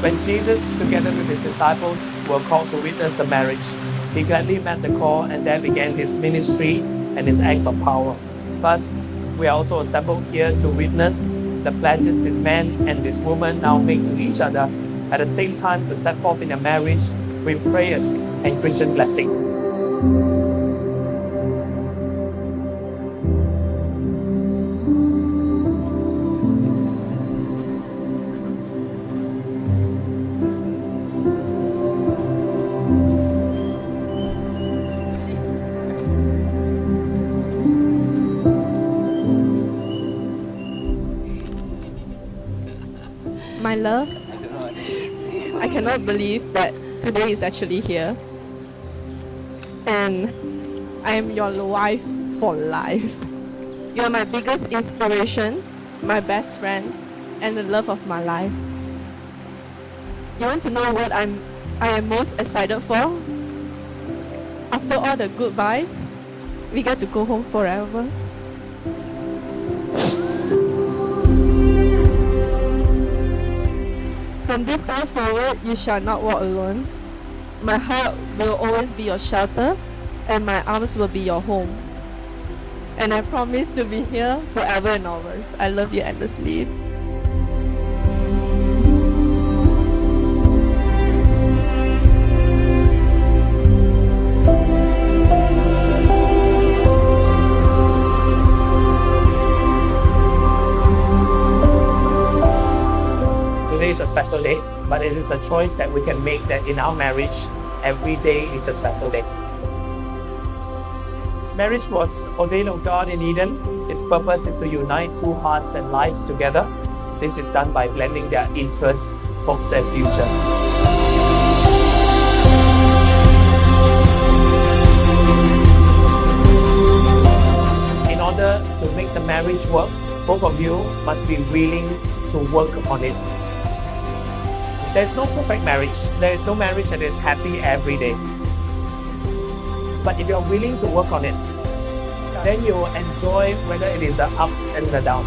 When Jesus, together with his disciples, were called to witness a marriage, he gladly met the call and then began his ministry and his acts of power. Thus, we are also assembled here to witness the pledges this man and this woman now make to each other, at the same time to set forth in their marriage with prayers and Christian blessing. My love, I cannot believe that today is actually here. And I am your wife for life. You are my biggest inspiration, my best friend, and the love of my life. You want to know what I am most excited for? After all the goodbyes, we get to go home forever. From this time forward, you shall not walk alone. My heart will always be your shelter, and my arms will be your home. And I promise to be here forever and always. I love you endlessly. Today is a special day, but it is a choice that we can make that in our marriage, every day is a special day. Marriage was ordained of God in Eden. Its purpose is to unite two hearts and lives together. This is done by blending their interests, hopes, and future. In order to make the marriage work, both of you must be willing to work on it. There's no perfect marriage. There is no marriage that is happy every day. But if you're willing to work on it, then you'll enjoy whether it is the up and the down.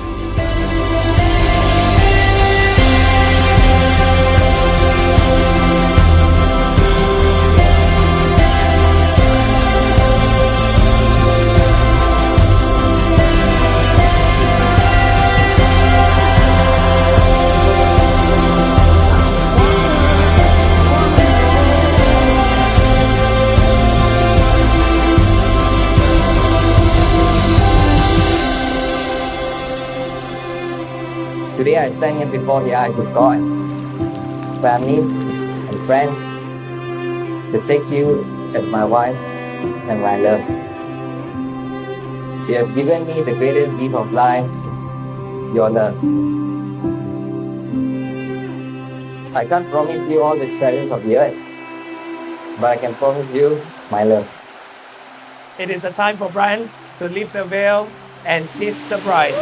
Today I stand here before the eyes of God, family, and friends to take you as my wife and my love. You have given me the greatest gift of life, your love. I can't promise you all the treasures of the earth, but I can promise you my love. It is a time for Brian to lift the veil and kiss the bride.